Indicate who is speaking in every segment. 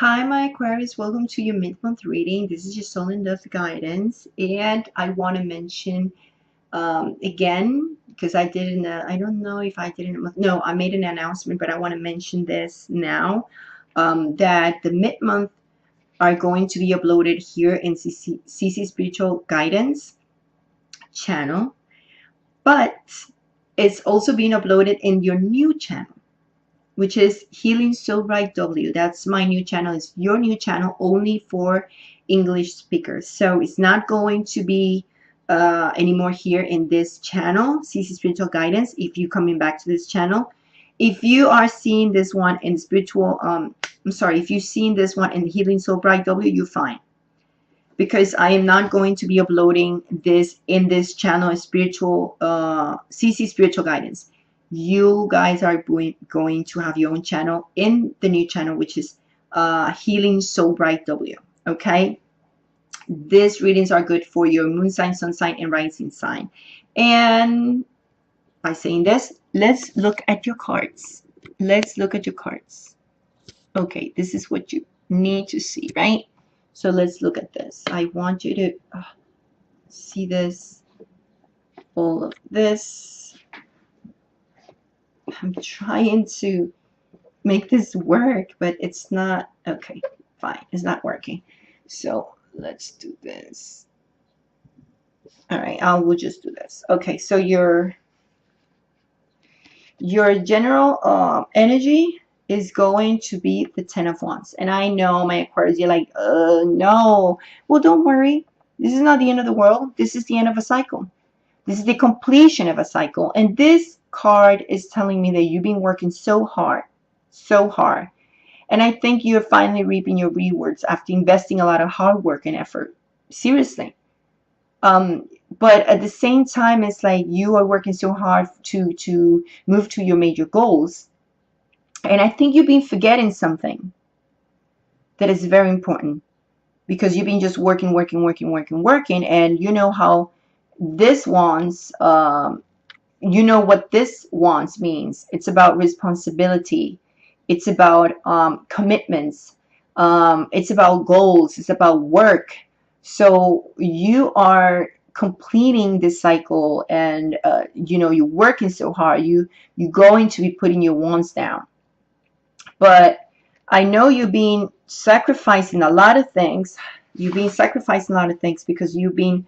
Speaker 1: Hi, my Aquarius. Welcome to your mid-month reading. This is your Soul and Love guidance, and I want to mention again because I did I don't know if I did no, I made an announcement, but I want to mention this now that the mid-month are going to be uploaded here in CC Spiritual Guidance channel, but it's also being uploaded in your new channel, which is Healing Soul Bright W. That's my new channel. It's your new channel only for English speakers. So it's not going to be anymore here in this channel, CC Spiritual Guidance, if you're coming back to this channel. If you are seeing this one in spiritual, if you've seen this one in Healing Soul Bright W, you're fine. Because I am not going to be uploading this in this channel, spiritual, CC Spiritual Guidance. You guys are going to have your own channel in the new channel, which is Healing Soul Bright W. Okay, these readings are good for your moon sign, sun sign, and rising sign. And by saying this, let's look at your cards. Let's look at your cards. Okay, this is what you need to see, right? So let's look at this. I want you to see this, all of this. I'm trying to make this work, but it's not. Okay, fine. It's not working. So let's do this. All right, we'll just do this. Okay, so your general energy is going to be the Ten of Wands. And I know, my Aquarius, you're like, no. Well, don't worry. This is not the end of the world. This is the end of a cycle. This is the completion of a cycle. And this card is telling me that you've been working so hard. And I think you're finally reaping your rewards after investing a lot of hard work and effort. Seriously. But at the same time, it's like you are working so hard to move to your major goals. And I think you've been forgetting something that is very important, because you've been just working. And you know how this wands, you know what this wands means. It's about responsibility. It's about commitments. It's about goals. It's about work. So you are completing this cycle, and you know, you're working so hard. You're going to be putting your wands down. But I know you've been sacrificing a lot of things. You've been sacrificing a lot of things because you've been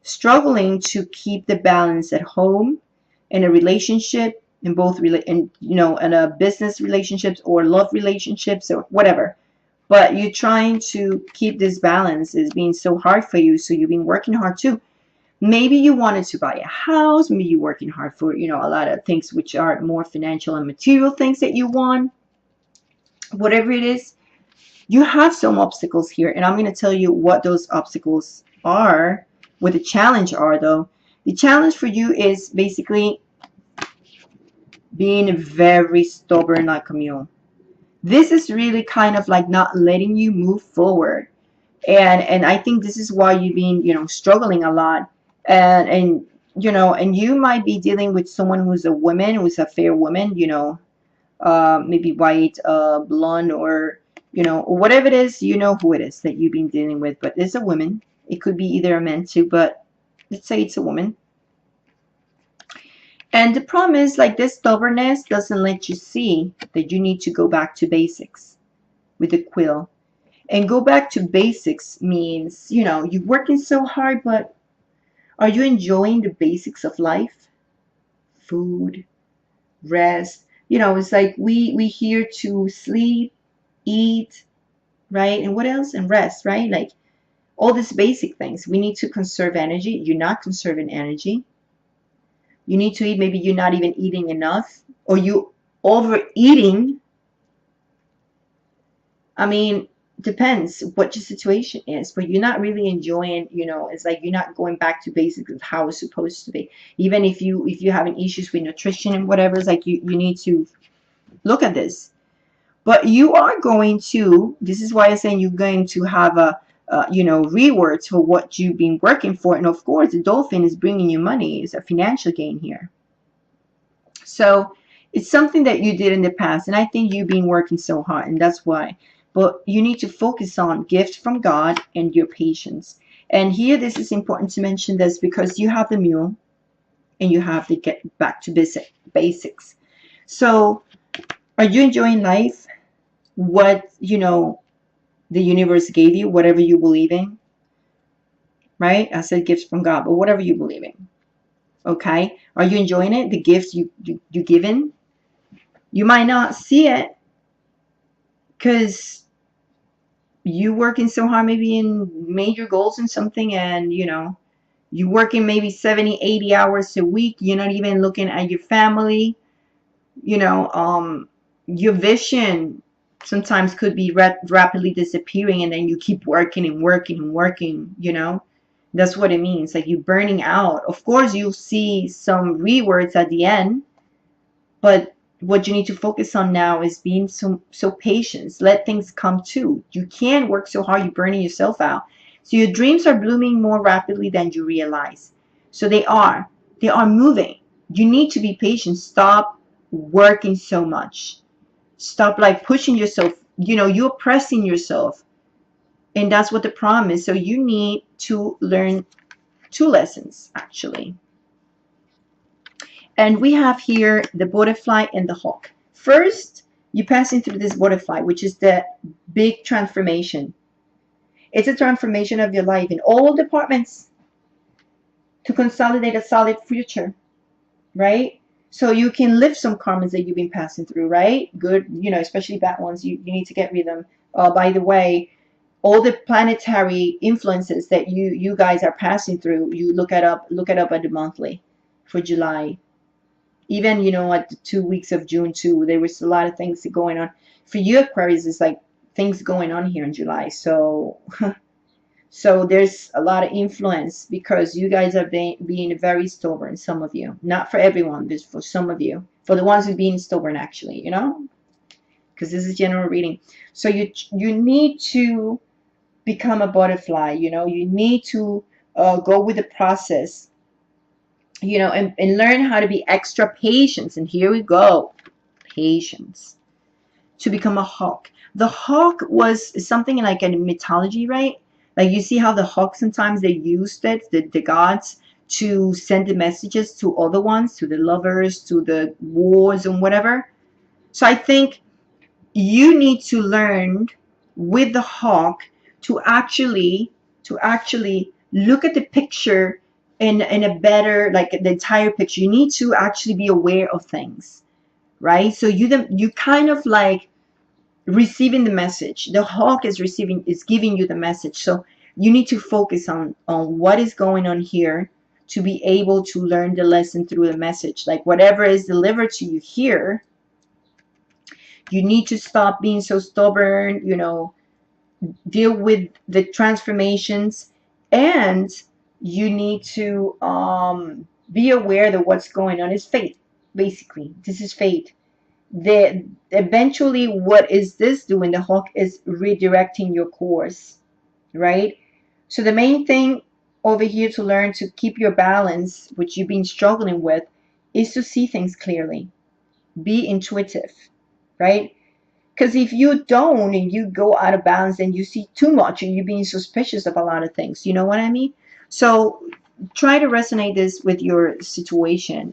Speaker 1: struggling to keep the balance at home, in a relationship, in both in a business relationships or love relationships or whatever. But you're trying to keep this balance. Is being so hard for you, so you've been working hard too. Maybe you wanted to buy a house. Maybe you're working hard for a lot of things which are more financial and material things that you want. Whatever it is, you have some obstacles here, and I'm going to tell you what those obstacles are, what the challenge are. Though the challenge for you is basically being very stubborn like a mule. This is really kind of like not letting you move forward, and I think this is why you've been struggling a lot, and you might be dealing with someone who's a woman, who's a fair woman, maybe white, blonde, or whatever it is, who it is that you've been dealing with. But it's a woman. It could be either a man too, but let's say it's a woman. And the problem is, like, this stubbornness doesn't let you see that you need to go back to basics with the quill. And go back to basics means, you're working so hard, but are you enjoying the basics of life? Food, rest. It's like we here to sleep, eat, right? And what else? And rest, right? Like all these basic things. We need to conserve energy. You're not conserving energy. You need to eat. Maybe you're not even eating enough, or you overeating. I mean, depends what your situation is, but you're not really enjoying, it's like you're not going back to basics of how it's supposed to be. Even if you're having issues with nutrition and whatever, it's like you need to look at this. But you are going to, this is why I'm saying you're going to have a rewards for what you've been working for. And of course, the dolphin is bringing you money. It's a financial gain here. So it's something that you did in the past, and I think you've been working so hard, and that's why. But you need to focus on gifts from God and your patience. And here, this is important to mention this because you have the mule and you have to get back to basics. So, are you enjoying life? What, the universe gave you, whatever you believe in, right? I said gifts from God, but whatever you believe in, okay? Are you enjoying it? The gifts you given? You might not see it because you working so hard, maybe in major goals and something, and you working maybe 70, 80 hours a week. You're not even looking at your family. you know um your vision sometimes could be rapidly disappearing, and then you keep working and working and working. That's what it means, like you burning out. Of course you'll see some rewards at the end, but what you need to focus on now is being so patient. Let things come to you. Can't work so hard, you're burning yourself out. So your dreams are blooming more rapidly than you realize. So they are moving. You need to be patient. Stop working so much. Stop like pushing yourself. You're pressing yourself, and that's what the problem is. So you need to learn two lessons actually. And we have here the butterfly and the hawk. First, you're passing through this butterfly, which is the big transformation. It's a transformation of your life in all departments to consolidate a solid future, right? So you can lift some karmas that you've been passing through, right? Good, especially bad ones. You need to get rid of them. By the way, all the planetary influences that you guys are passing through, you look it up at the monthly for July. Even at the 2 weeks of June too, there was a lot of things going on. For you Aquarius, it's like things going on here in July. So so there's a lot of influence because you guys are being very stubborn. Some of you, not for everyone, but for some of you, for the ones who are being stubborn actually, because this is general reading. So you need to become a butterfly. You need to go with the process, and learn how to be extra patient. And here we go, patience, to become a hawk. The hawk was something like in mythology, right? Like you see how the hawk sometimes they used it, the gods, to send the messages to other ones, to the lovers, to the wars and whatever. So I think you need to learn with the hawk to actually look at the picture in a better, like the entire picture. You need to actually be aware of things, right? So you kind of like receiving the message. The hawk is giving you the message. So you need to focus on what is going on here to be able to learn the lesson through the message. Like whatever is delivered to you here, you need to stop being so stubborn, deal with the transformations, and you need to be aware that what's going on is fate. Basically, this is fate. Eventually, what is this doing? The hawk is redirecting your course, right? So the main thing over here to learn to keep your balance, which you've been struggling with, is to see things clearly. Be intuitive, right? Because if you don't and you go out of balance and you see too much and you're being suspicious of a lot of things, you know what I mean? So try to resonate this with your situation,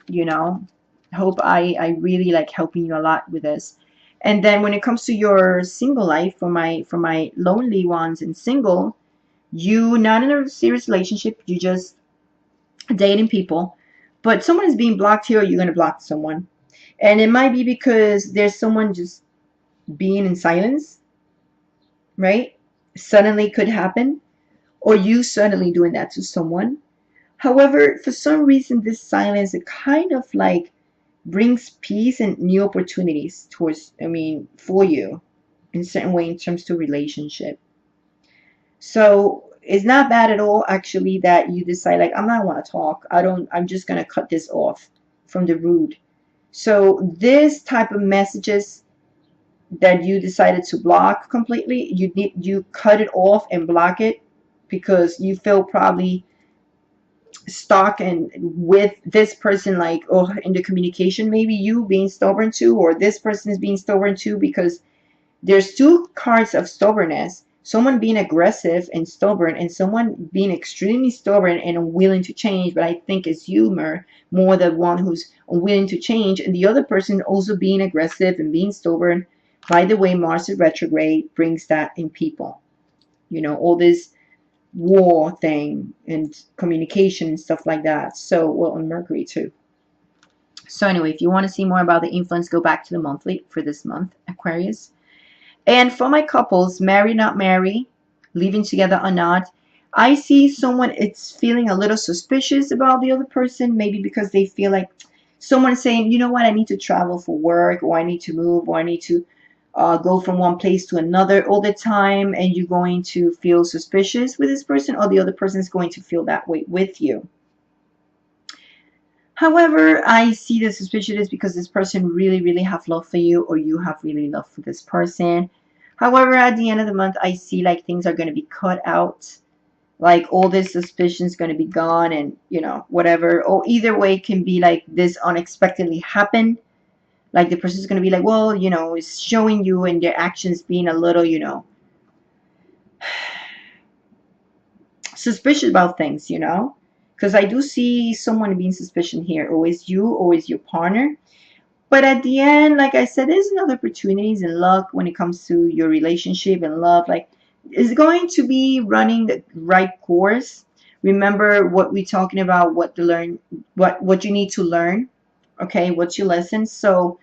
Speaker 1: Hope I really like helping you a lot with this. And then when it comes to your single life, for my lonely ones and single, you not in a serious relationship, you just dating people, but someone is being blocked here, or you're going to block someone. And it might be because there's someone just being in silence, right? Suddenly could happen, or you suddenly doing that to someone. However, for some reason, this silence, it kind of like brings peace and new opportunities for you in a certain way in terms to relationship. So it's not bad at all actually that you decide like, I'm not want to talk. I'm just going to cut this off from the root. So this type of messages that you decided to block completely, you cut it off and block it because you feel probably stuck and with this person, like, oh, in the communication, maybe you being stubborn too, or this person is being stubborn too, because There's two cards of stubbornness. Someone being aggressive and stubborn, and someone being extremely stubborn and unwilling to change, but I think is humor more the one who's unwilling to change, and the other person also being aggressive and being stubborn. By the way, Mars in retrograde brings that in people. You know, all this war thing and communication and stuff like that. So, well, on Mercury too. So anyway, if you want to see more about the influence, go back to the monthly for this month, Aquarius. And for my couples, married, not married, living together or not, I see someone it's feeling a little suspicious about the other person, maybe because they feel like someone is saying, you know what, I need to travel for work, or I need to move, or I need to go from one place to another all the time, and you're going to feel suspicious with this person, or the other person is going to feel that way with you. However, I see the suspicion is because this person really, really have love for you, or you have really love for this person. However, at the end of the month, I see like things are going to be cut out. Like all this suspicion is going to be gone, and you know, whatever. Or either way, it can be like this unexpectedly happen. Like the person is going to be like, well, you know, it's showing you and their actions being a little, you know, suspicious about things, you know. Because I do see someone being suspicious here. Always you, always your partner. But at the end, like I said, there's another opportunities and luck when it comes to your relationship and love. Like, is going to be running the right course. Remember what we're talking about, what to learn, what you need to learn. Okay, what's your lesson? So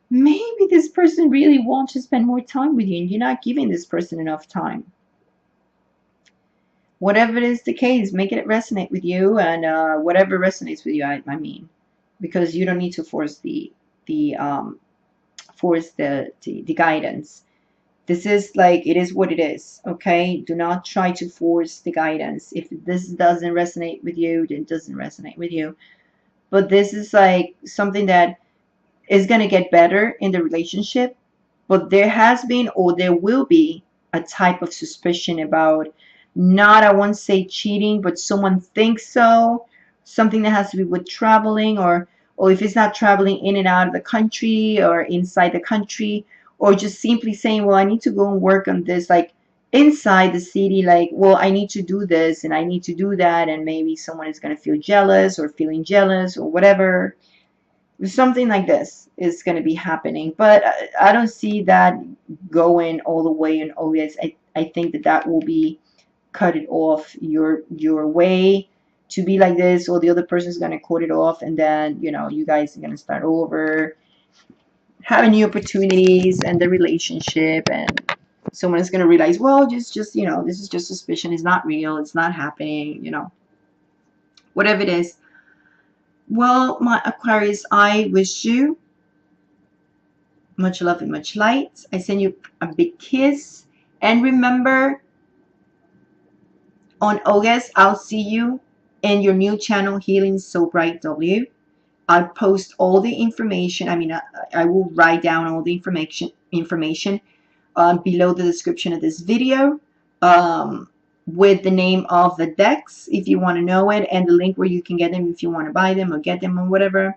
Speaker 1: maybe this person really wants to spend more time with you, and you're not giving this person enough time. Whatever it is the case, make it resonate with you, and whatever resonates with you, I mean, because you don't need to force the force the guidance. This is like, it is what it is. Okay, do not try to force the guidance. If this doesn't resonate with you, then it doesn't resonate with you. But this is like something that is going to get better in the relationship, but there has been, or there will be, a type of suspicion about, not, I won't say cheating, but someone thinks so. Something that has to be with traveling, or if it's not traveling in and out of the country or inside the country, or just simply saying, well, I need to go and work on this, like inside the city, like, well, I need to do this and I need to do that, and maybe someone is going to feel jealous or feeling jealous or whatever. Something like this is going to be happening, but I don't see that going all the way and always. I think that that will be cut it off your way to be like this, or the other person is going to cut it off, and then you know, you guys are going to start over, having new opportunities and the relationship, and someone is going to realize, well, just you know, this is just suspicion, it's not real, it's not happening, you know, whatever it is. Well, my Aquarius, I wish you much love and much light. I send you a big kiss. And remember, on August, I'll see you in your new channel, Healing So Bright W. I'll post all the information. I mean, I will write down all the information below the description of this video, with the name of the decks if you want to know it, and the link where you can get them if you want to buy them or get them or whatever.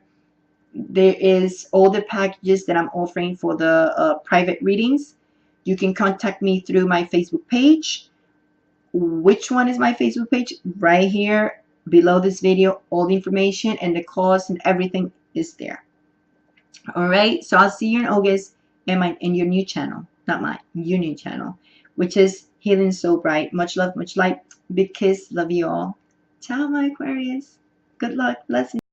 Speaker 1: There is all the packages that I'm offering for the private readings. You can contact me through my Facebook page. Which one is my Facebook page? Right here below this video, all the information and the cost and everything is there. All right, so I'll see you in August in your new channel, not mine, your new channel, which is Healing So Bright. Much love, much light. Big kiss. Love you all. Ciao, my Aquarius. Good luck. Blessings.